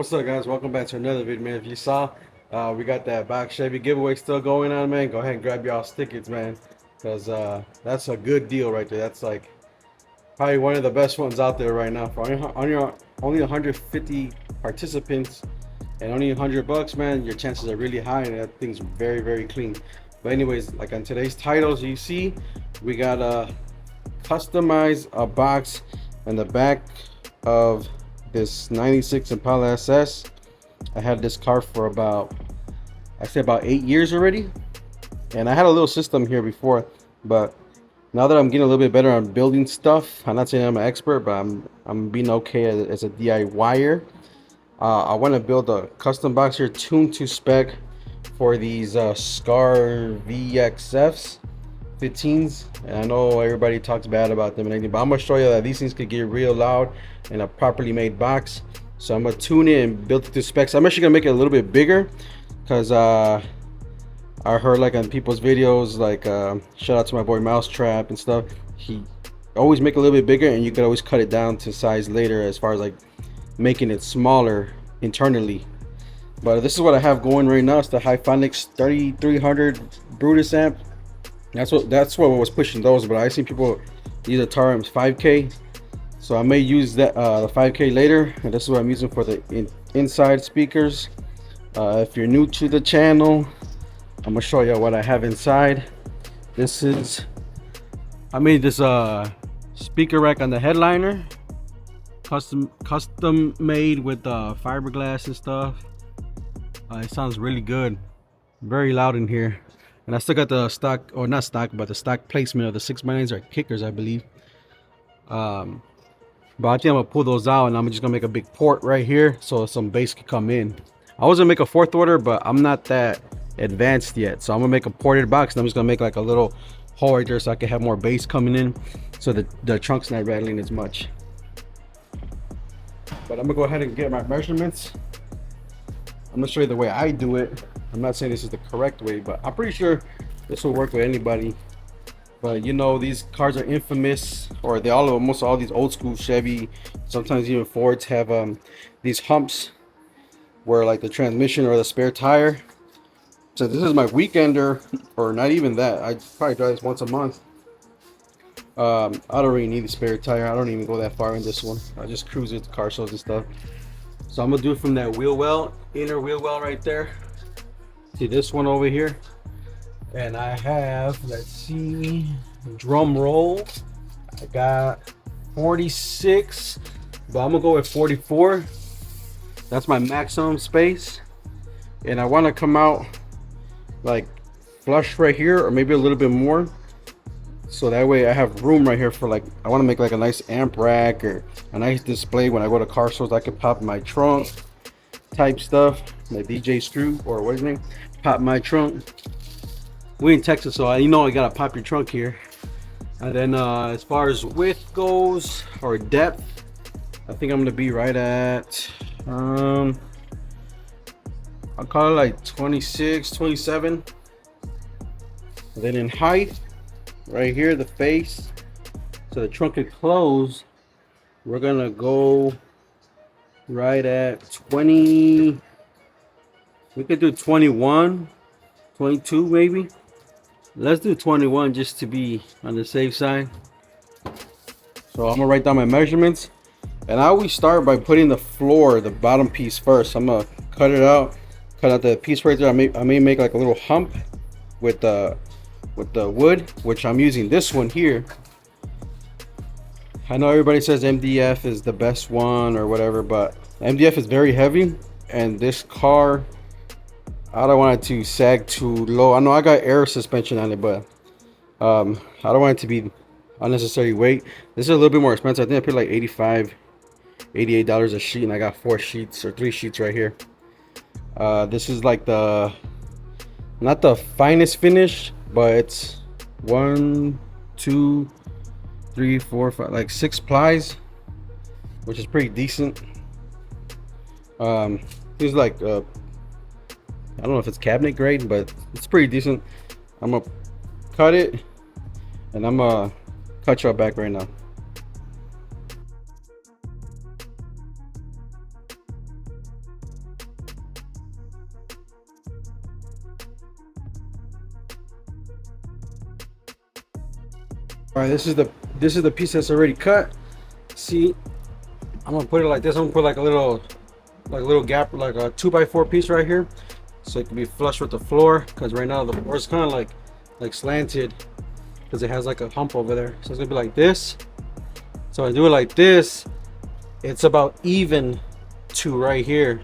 What's up, guys? Welcome back to another video, man. If you saw, we got that back Chevy giveaway still going on, man. Go ahead and grab y'all's tickets, man, because that's a good deal right there. That's like probably one of the best ones out there right now. For only 150 participants and only $100, man, your chances are really high, and that thing's very, very clean. But anyways, like on today's titles, you see, we got customize a box in the back of this 96 Impala SS. I had this car for about, I say about 8 years already, and I had a little system here before, but now that I'm getting a little bit better on building stuff, I'm not saying I'm an expert, but I'm being okay as a DIYer. I want to build a custom box here tuned to spec for these Scar VXFs 15s, and I know everybody talks bad about them and everything, but I'm gonna show you that these things could get real loud in a properly made box. So I'm gonna tune it and build it to specs. I'm actually gonna make it a little bit bigger because I heard like on people's videos, like shout out to my boy Mousetrap and stuff, he always make it a little bit bigger, and you could always cut it down to size later as far as like making it smaller internally. But this is what I have going right now. It's the Hyphonics 3300 Brutus amp. That's what was pushing those, but I seen people use a Taram's 5K, so I may use that the 5K later, and this is what I'm using for the inside speakers. If you're new to the channel, I'm gonna show you what I have inside. I made this speaker rack on the headliner, custom made with fiberglass and stuff. It sounds really good, very loud in here. And I still got the stock, or not stock, but the stock placement of the 6x9s or kickers, I believe. But I think I'm gonna pull those out, and I'm just gonna make a big port right here so some bass can come in. I was gonna make a fourth order, but I'm not that advanced yet, so I'm gonna make a ported box, and I'm just gonna make like a little hole right there so I can have more bass coming in, so that the trunk's not rattling as much. But I'm gonna go ahead and get my measurements. I'm gonna show you the way I do it. I'm not saying this is the correct way, but I'm pretty sure this will work with anybody. But you know, these cars are infamous, or they almost all these old school Chevy, sometimes even Fords, have these humps where like the transmission or the spare tire. So this is my weekender, or not even that. I probably drive this once a month. I don't really need a spare tire. I don't even go that far in this one. I just cruise it to car shows and stuff. So I'm gonna do it from that wheel well, inner wheel well right there. See this one over here, and I have, let's see, drum roll, I got 46, but I'm gonna go with 44. That's my maximum space, and I want to come out like flush right here, or maybe a little bit more, so that way I have room right here for, like, I want to make like a nice amp rack or a nice display when I go to car shows. I could pop my trunk type stuff, my DJ screw, or what's his name, pop my trunk. We in Texas, so you know I gotta pop your trunk here. And then as far as width goes, or depth, I think I'm gonna be right at I'll call it like 26, 27. And then in height, right here, the face, so the trunk can close, we're gonna go right at 20. We could do 21, 22 maybe. Let's do 21 just to be on the safe side. So I'm gonna write down my measurements, and I always start by putting the floor, the bottom piece first. I'm gonna cut it out, cut out the piece right there. I may make like a little hump with the wood, which I'm using this one here. I know everybody says MDF is the best one or whatever, but MDF is very heavy, and this car, I don't want it to sag too low. I know I got air suspension on it, but I don't want it to be unnecessary weight. This is a little bit more expensive. I think I paid like $85, $88 a sheet, and I got 4 sheets or 3 sheets right here. This is like not the finest finish, but it's 1, 2, 3, 4, 5, like 6 plies, which is pretty decent. It's like I don't know if it's cabinet grade, but it's pretty decent. I'm gonna cut it, and I'm gonna cut y'all back right now. All right, this is the piece that's already cut. See, I'm gonna put it like this. I'm gonna put like a little gap, like a 2x4 piece right here, so it can be flush with the floor. Because right now the floor is kind of like slanted, because it has like a hump over there. So it's gonna be like this. So I do it like this. It's about even to right here.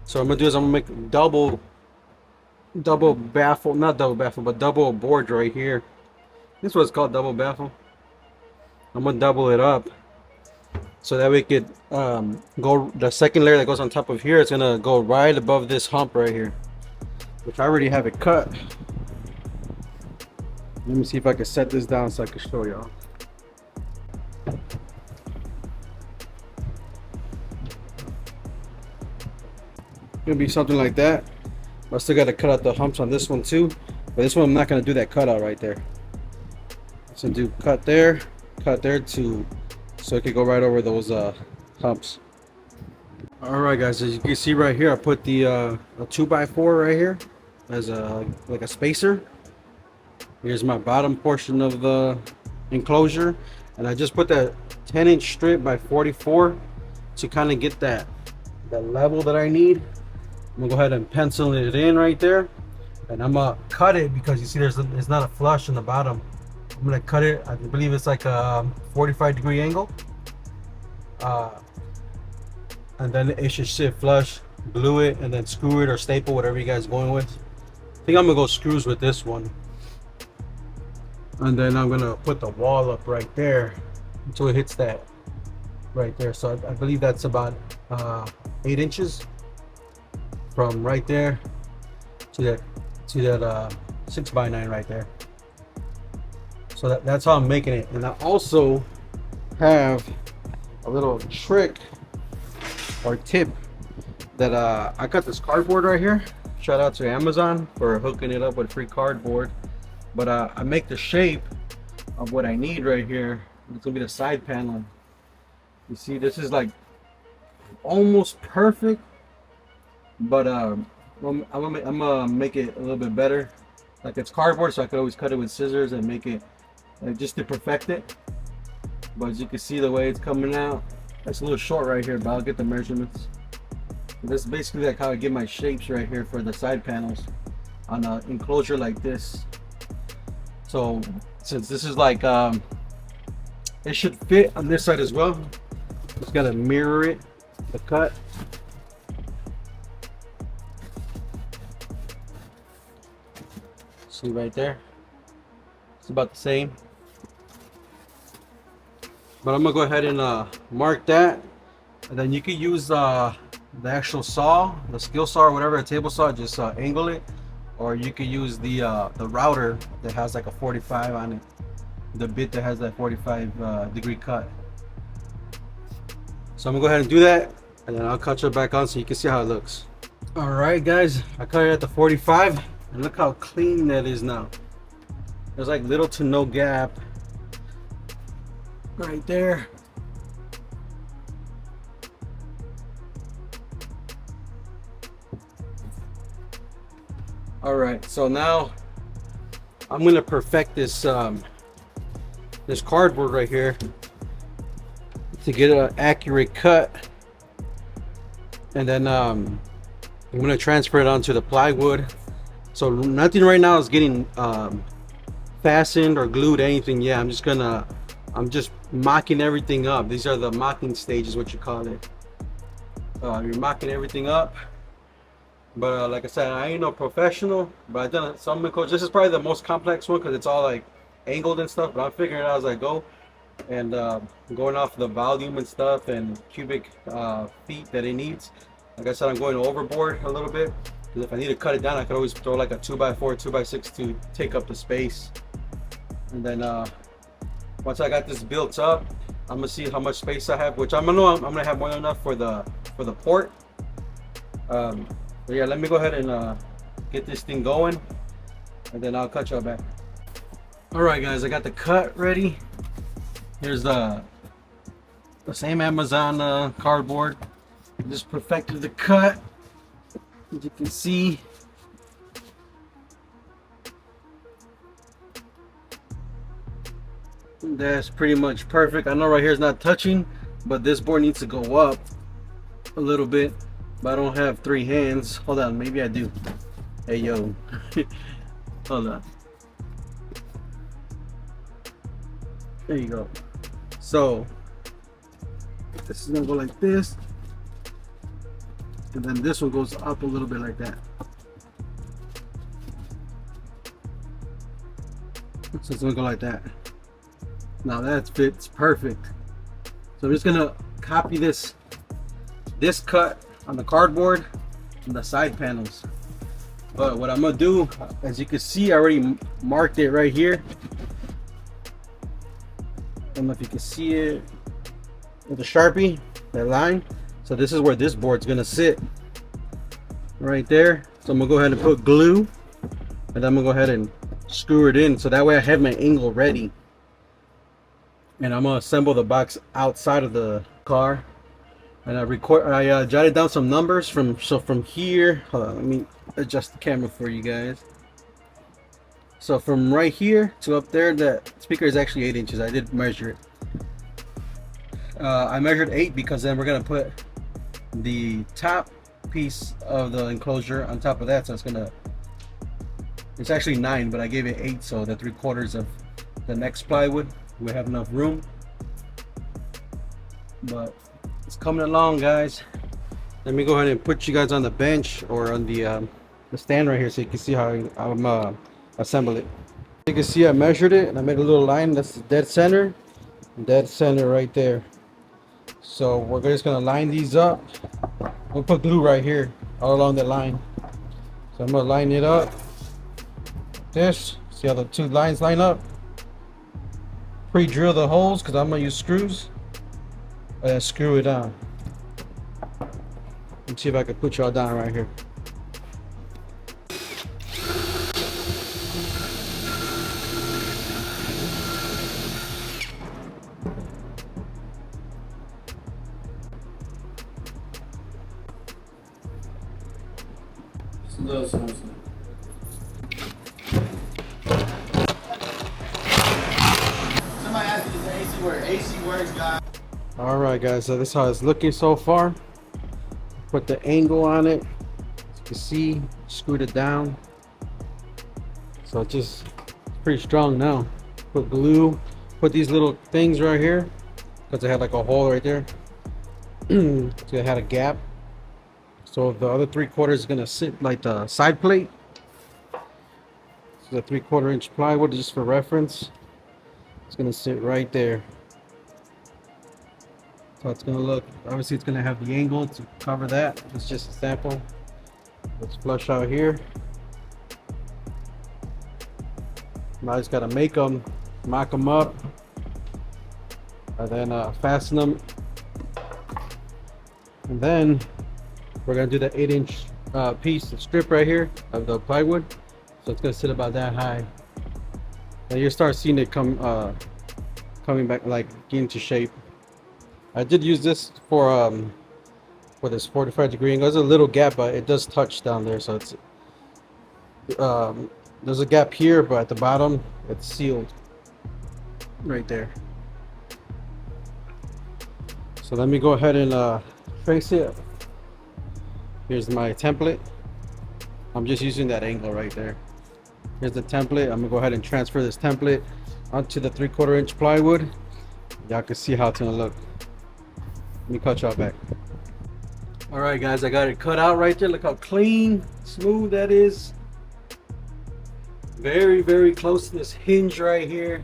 So I'm gonna do is I'm gonna make double baffle, not double baffle, but double board right here. This is what it's called, double baffle. I'm gonna double it up so that we could go the second layer that goes on top of here. It's gonna go right above this hump right here, which I already have it cut. Let me see if I can set this down so I can show y'all. Gonna be something like that. I still gotta cut out the humps on this one too, but this one I'm not gonna do that cutout right there. So do cut there to, so it could go right over those humps. All right, guys, as you can see right here, I put the a 2x4 right here as a like a spacer. Here's my bottom portion of the enclosure, and I just put that 10-inch strip by 44 to kind of get that level that I need. I'm gonna go ahead and pencil it in right there, and I'm gonna cut it because you see there's not a flush in the bottom. I'm gonna cut it. I believe it's like a 45-degree angle, and then it should sit flush. Glue it and then screw it or staple, whatever you guys going with. I think I'm gonna go screws with this one, and then I'm gonna put the wall up right there until it hits that right there. So I believe that's about 8 inches from right there to that 6x9 right there. So that's how I'm making it. And I also have a little trick or tip that I got this cardboard right here. Shout out to Amazon for hooking it up with free cardboard. But I make the shape of what I need right here. It's gonna be the side panel. You see, this is like almost perfect, but I'm gonna make it a little bit better. Like it's cardboard, so I could always cut it with scissors and make it just to perfect it. But as you can see the way it's coming out, it's a little short right here, but I'll get the measurements. So this is basically like how I get my shapes right here for the side panels on an enclosure like this. So since this is like it should fit on this side as well, just gotta mirror it, the cut. See right there, it's about the same. But I'm gonna go ahead and mark that, and then you can use the actual saw, the skill saw or whatever, a table saw, just angle it, or you could use the router that has like a 45 on it, the bit that has that 45 degree cut. So I'm gonna go ahead and do that, and then I'll cut it back on so you can see how it looks. All right, guys, I cut it at the 45, and look how clean that is now. There's like little to no gap right there. All right, so now I'm gonna perfect this this cardboard right here to get an accurate cut, and then I'm gonna transfer it onto the plywood. So nothing right now is getting fastened or glued, anything. Yeah, I'm just mocking everything up. These are the mocking stages, what you call it. You're mocking everything up. But like I said, I ain't no professional, but I've done some enclosures. This is probably the most complex one because it's all like angled and stuff, but I'm figuring it out as I go, and going off the volume and stuff and cubic feet that it needs. Like I said, I'm going overboard a little bit, because if I need to cut it down, I could always throw like a 2x4, 2x6 to take up the space. And then once I got this built up, I'm gonna see how much space I have, which I'm gonna have more than enough for the port. But yeah, let me go ahead and get this thing going, and then I'll cut y'all back. All right, guys, I got the cut ready. Here's the same Amazon cardboard. Just perfected the cut, as you can see. That's pretty much perfect. I know right here is not touching, but this board needs to go up a little bit. But I don't have three hands. Hold on, maybe I do. Hey yo. Hold on. There you go. So this is gonna go like this, and then this one goes up a little bit like that. So it's gonna go like that. Now that fits perfect. So I'm just gonna copy this cut on the cardboard and the side panels. But what I'm gonna do, as you can see, I already marked it right here. I don't know if you can see it with the Sharpie, that line. So this is where this board's gonna sit, right there. So I'm gonna go ahead and put glue, and I'm gonna go ahead and screw it in, so that way I have my angle ready. And I'm gonna assemble the box outside of the car. And I jotted down some numbers from here. Hold on, let me adjust the camera for you guys. So from right here to up there, that speaker is actually 8 inches. I did measure it. I measured 8 because then we're gonna put the top piece of the enclosure on top of that, so it's actually 9, but I gave it 8, so the 3/4 of the next plywood, we have enough room. But it's coming along, guys. Let me go ahead and put you guys on the bench or on the stand right here, so you can see how I'm assemble it. You can see I measured it and I made a little line. That's the dead center right there. So we're just gonna line these up. We'll put glue right here all along the line. So I'm gonna line it up. This, see how the two lines line up? Pre-drill the holes because I'm gonna use screws. And screw it on. Let's see if I can put y'all down right here. Somebody asked me if AC works. AC works, guys. All right, guys. So this is how it's looking so far. Put the angle on it. As you can see, screwed it down. So it's just pretty strong now. Put glue. Put these little things right here because it had like a hole right there. So it had a gap. So the other 3/4 is gonna sit like the side plate. So the 3/4 inch plywood, just for reference, it's gonna sit right there. So it's gonna look, obviously it's gonna have the angle to cover that. It's just a sample. Let's flush out here. Now I just gotta mock them up, and then fasten them. And then we're gonna do the 8-inch piece of strip right here of the plywood. So it's gonna sit about that high. And you start seeing it coming back, like getting to shape. I did use this for this 45-degree angle. There's a little gap, but it does touch down there, so it's there's a gap here, but at the bottom it's sealed right there. So let me go ahead and trace it. Here's my template. I'm just using that angle right there. Here's the template. I'm gonna go ahead and transfer this template onto the 3/4 inch plywood. Y'all can see how it's gonna look. Let me cut y'all back. All right, guys, I got it cut out right there. Look how clean, smooth that is. Very, very close to this hinge right here.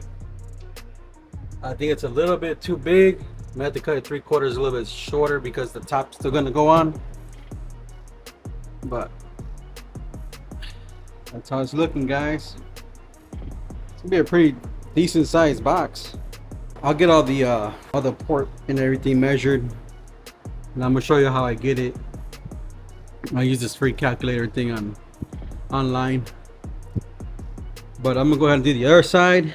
I think it's a little bit too big. I'm gonna have to cut it 3/4 a little bit shorter because the top's still gonna go on. But that's how it's looking, guys. It's gonna be a pretty decent sized box. I'll get all the port and everything measured, and I'm gonna show you how I get it. I use this free calculator thing online. But I'm gonna go ahead and do the other side,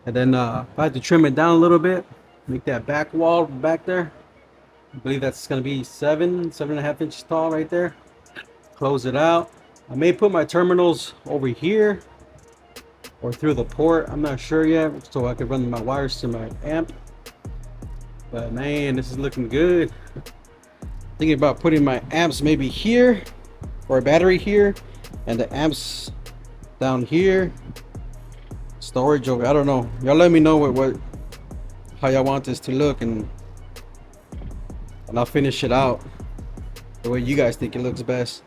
and then if I have to trim it down a little bit, make that back wall back there. I believe that's gonna be 7.5 inches tall right there. Close it out. I may put my terminals over here, or through the port. I'm not sure yet, so I could run my wires to my amp. But man, this is looking good. Thinking about putting my amps maybe here, or a battery here, and the amps down here. Storage over. I don't know. Y'all let me know what how y'all want this to look, and I'll finish it out the way you guys think it looks best.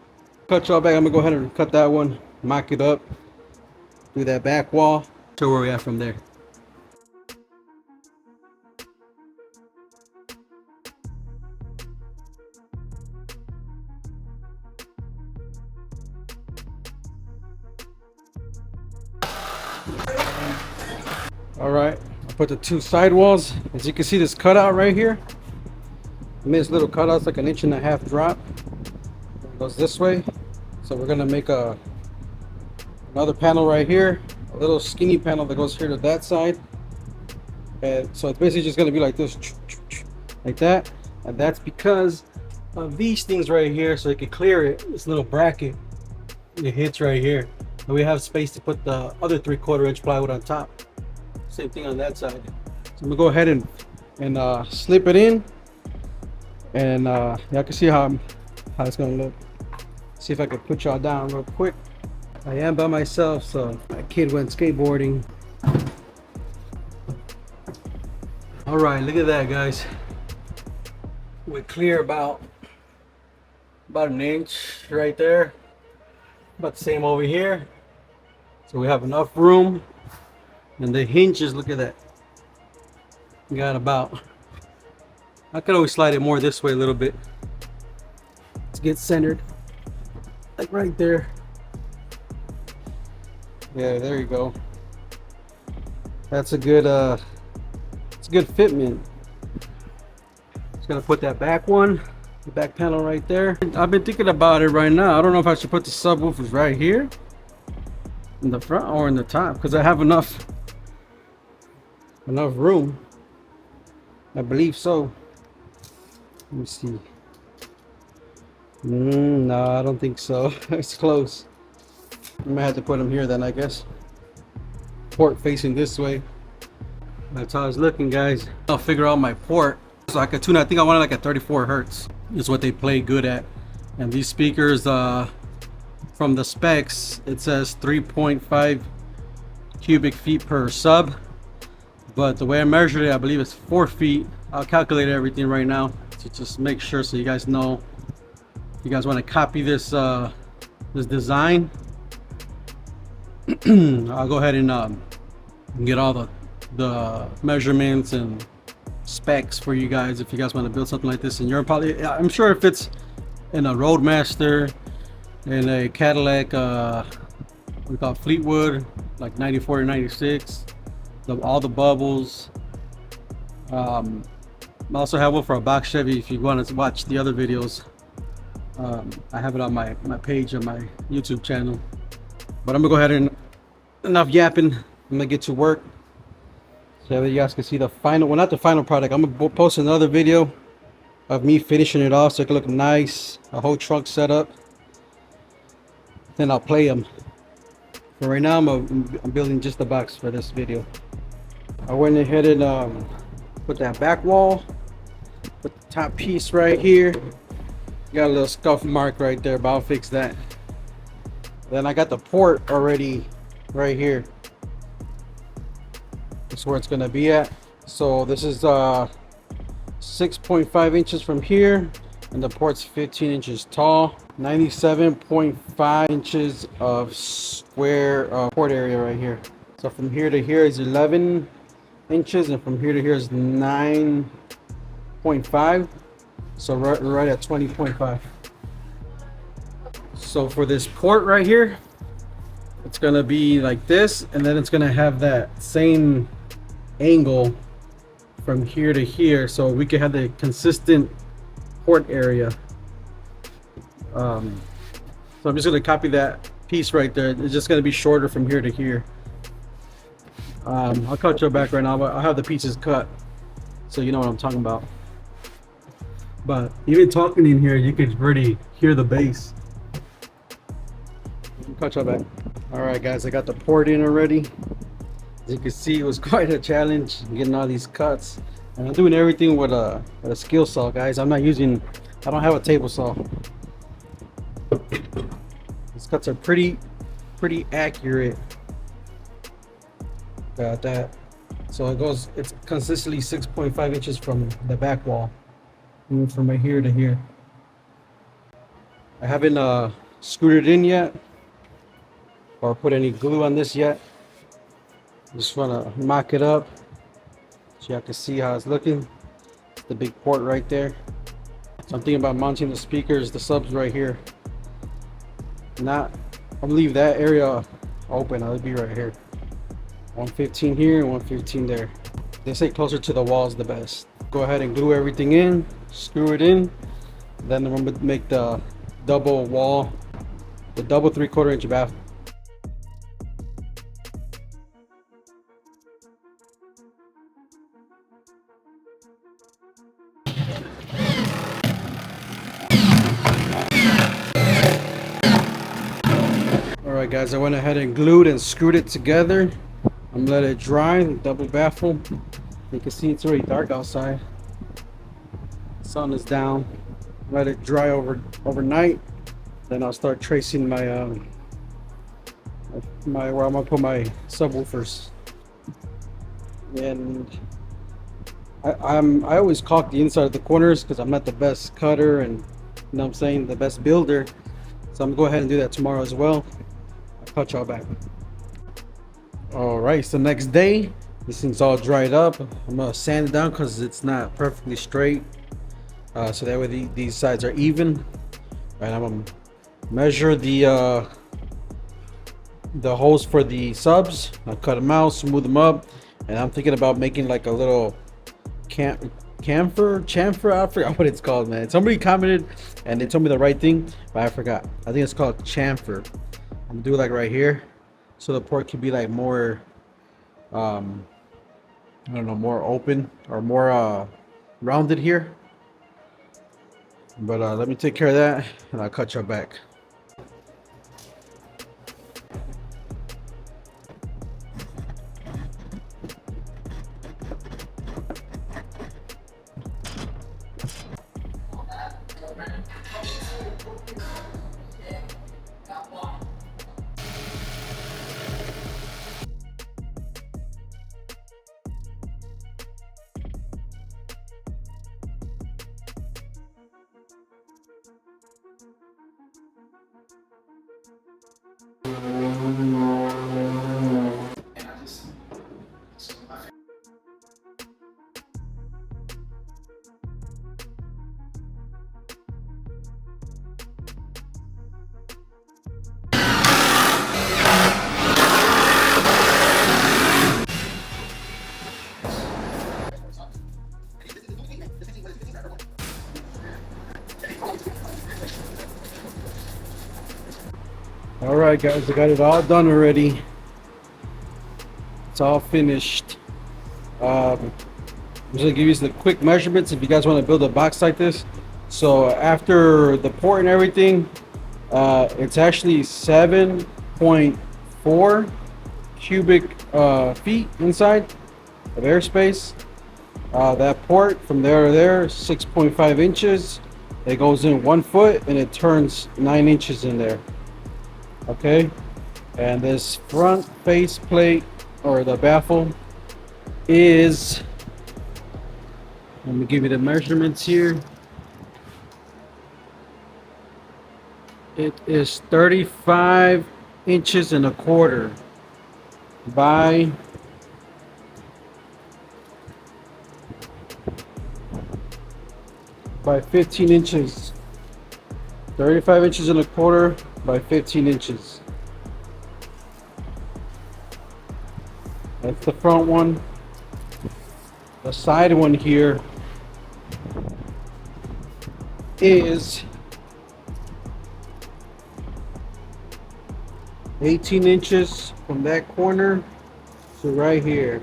Cut y'all back. I'm gonna go ahead and cut that one, mock it up, do that back wall, show where we at from there. All right, I put the two side walls. As you can see, this cutout right here. I made this little cutout. It's like an 1.5 inch drop. It goes this way. So we're gonna make another panel right here, a little skinny panel that goes here to that side. And so it's basically just gonna be like this, like that. And that's because of these things right here, so it can clear it. This little bracket, it hits right here, and we have space to put the other 3/4 inch plywood on top. Same thing on that side. So I'm gonna go ahead and slip it in, and y'all can see how it's gonna look. See if I can put y'all down real quick. I am by myself, so my kid went skateboarding. All right, look at that, guys. We clear about 1 inch right there. About the same over here. So we have enough room. And the hinges, look at that. We got about, I could always slide it more this way a little bit to get centered. Like right there. Yeah, there you go. That's a good it's a good fitment. Just gonna put that back one, the back panel right there. I've been thinking about it right now. I don't know if I should put the subwoofers right here in the front or in the top, because I have enough room. I believe so. Let me see. No, I don't think so. It's close. I might have to put them here then, I guess. Port facing this way. That's how it's looking, guys. I'll figure out my port so I could tune. I think I wanted like a 34 hertz is what they play good at. And these speakers, from the specs, it says 3.5 cubic feet per sub, but the way I measured it, I believe it's 4 feet. I'll calculate everything right now to just make sure, so you guys know. If you guys want to copy this this design, I'll go ahead and get all the measurements and specs for you guys if you guys want to build something like this. And you're probably, I'm sure if it's in a Roadmaster, in a Cadillac, we call Fleetwood, like 94 or 96, all the bubbles. I also have one for a box Chevy if you want to watch the other videos. I have it on my page on my YouTube channel. But I'm gonna go ahead and, enough yapping, I'm gonna get to work so that you guys can see the final, well, not the final product. I'm gonna post another video of me finishing it off so it can look nice, a whole trunk setup. Then I'll play them. For right now, I'm building just the box for this video. I went ahead and put that back wall, put the top piece right here. Got a little scuff mark right there, but I'll fix that. Then I got the port already right here. That's where it's gonna be at. So this is 6.5 inches from here, and the port's 15 inches tall. 97.5 inches of square port area right here. So from here to here is 11 inches, and from here to here is 9.5. So right at 20.5. So for this port right here, it's gonna be like this, and then it's gonna have that same angle from here to here, so we can have the consistent port area. So I'm just gonna copy that piece right there. It's just gonna be shorter from here to here. I'll cut your back right now, but I'll have the pieces cut so you know what I'm talking about. But even talking in here, you can really hear the bass. Catch up back. All right, guys, I got the port in already. As you can see, it was quite a challenge getting all these cuts. And I'm doing everything with a skill saw, guys. I don't have a table saw. These cuts are pretty accurate. Got that. So it's consistently 6.5 inches from the back wall. From right here to here. I haven't screwed it in yet or put any glue on this yet. Just want to mock it up so y'all can see how it's looking. The big port right there. So I'm thinking about mounting the speakers, the subs right here. I'm gonna leave that area open. I'll be right here. 115 here and 115 there. They say closer to the wall is the best. Go ahead and glue everything in, screw it in. Then I'm gonna make the double wall, the double 3/4 inch baffle. Alright guys, I went ahead and glued and screwed it together. I'm gonna let it dry, double baffle. You can see it's already dark outside. Sun is down. Let it dry overnight. Then I'll start tracing my where I'm gonna put my subwoofers. And I always caulk the inside of the corners because I'm not the best cutter and you know what I'm saying, the best builder. So I'm gonna go ahead and do that tomorrow as well. I'll cut y'all back. Alright, so next day, this thing's all dried up. I'm gonna sand it down because it's not perfectly straight. So that way these sides are even. And I'm gonna measure the holes for the subs. I'll cut them out, smooth them up, and I'm thinking about making like a little chamfer. I forgot what it's called, man. Somebody commented and they told me the right thing, but I forgot. I think it's called chamfer. I'm gonna do it like right here, so the port can be like more, I don't know, more open or more rounded here. But let me take care of that, and I'll cut you back. All right, guys, I got it all done already. It's all finished. I'm just gonna give you some quick measurements if you guys want to build a box like this. So after the port and everything, it's actually 7.4 cubic feet inside of airspace. That port from there to there, 6.5 inches. It goes in 1 foot and it turns 9 inches in there. Okay, and this front face plate or the baffle is, let me give you the measurements here. It is 35 inches and a quarter by 15 inches. 35 inches and a quarter by 15 inches. That's the front one. The side one here is 18 inches from that corner to right here.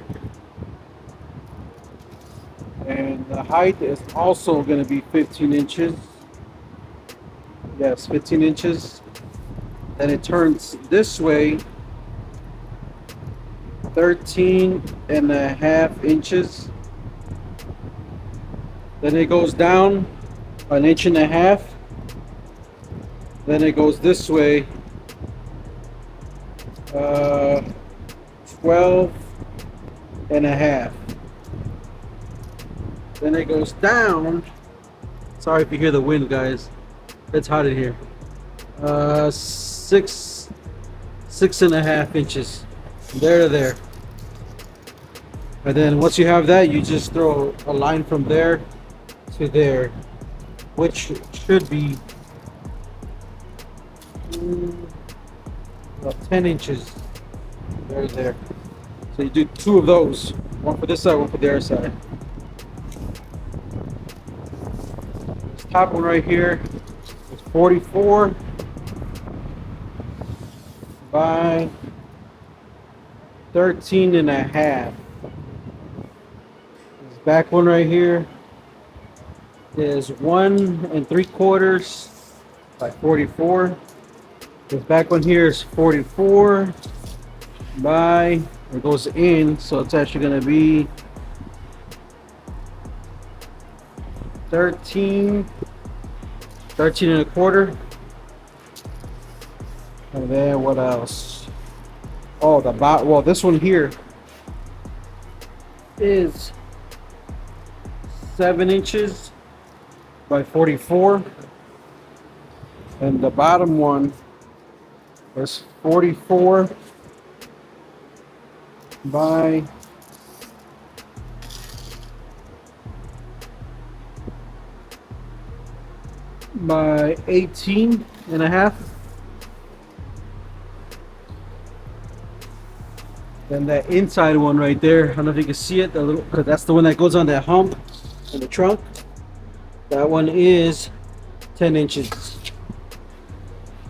And the height is also going to be 15 inches. Yes, 15 inches. Then it turns this way 13.5 inches. Then it goes down an inch and a half. Then it goes this way 12.5. Then it goes down. Sorry if you hear the wind, guys. It's hot in here. 6.5 inches. There to there. And then once you have that, you just throw a line from there to there, which should be about 10 inches. There to there. So you do 2 of those. One for this side, one for the other side. This top one right here is 44 by 13.5. This back one right here is 1 3/4 by 44. This back one here is 44 by, it goes in, so it's actually going to be 13 1/4. And then what else? Oh, well, this one here is 7 inches by 44, and the bottom one is 44 by 18.5. Then that inside one right there, I don't know if you can see it, because that's the one that goes on that hump in the trunk. That one is 10 inches.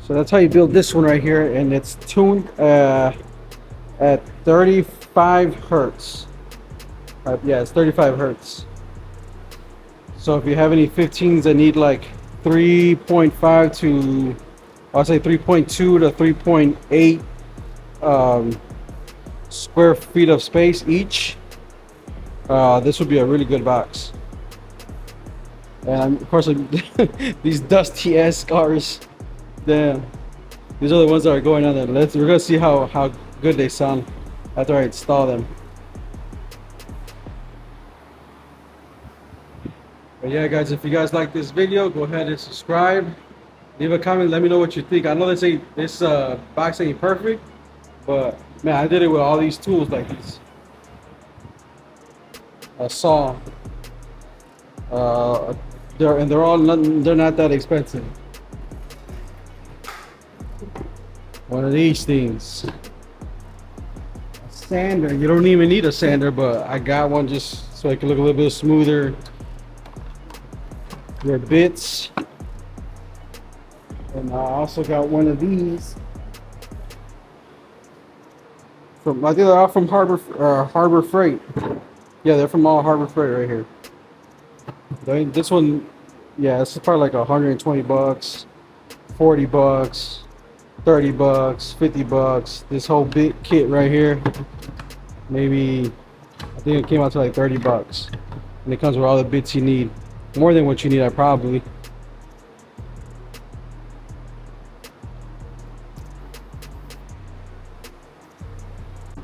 So that's how you build this one right here, and it's tuned at 35 hertz. Yeah, it's 35 hertz. So if you have any 15s that need like 3.5 to, I'll say 3.2 to 3.8 square feet of space each, this would be a really good box. And of course, these dusty ass cars, damn, these are the ones that are going on there. We're gonna see how good they sound after I install them. But yeah, guys, if you guys like this video, go ahead and subscribe, leave a comment, let me know what you think. I know this box ain't perfect, but man, I did it with all these tools, like this saw. They're not that expensive. One of these things, a sander. You don't even need a sander, but I got one just so it can look a little bit smoother. Your bits, and I also got one of these from, I think they're all from Harbor Freight. Yeah, they're from all Harbor Freight right here. This one, yeah, this is probably like 120 bucks, 40 bucks, 30 bucks, 50 bucks. This whole big kit right here, maybe, I think it came out to like 30 bucks. And it comes with all the bits you need. More than what you need, probably.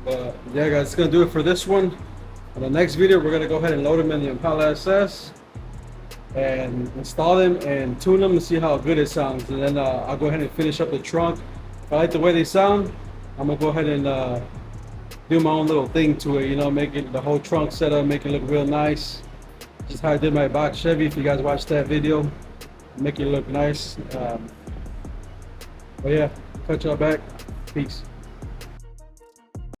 But yeah, guys, it's gonna do it for this one. On the next video, we're gonna go ahead and load them in the Impala SS and install them and tune them and see how good it sounds. And then I'll go ahead and finish up the trunk. If I like the way they sound, I'm gonna go ahead and do my own little thing to it. You know, make it the whole trunk setup, make it look real nice. Just how I did my box Chevy. If you guys watched that video, make it look nice. But yeah, catch y'all back. Peace.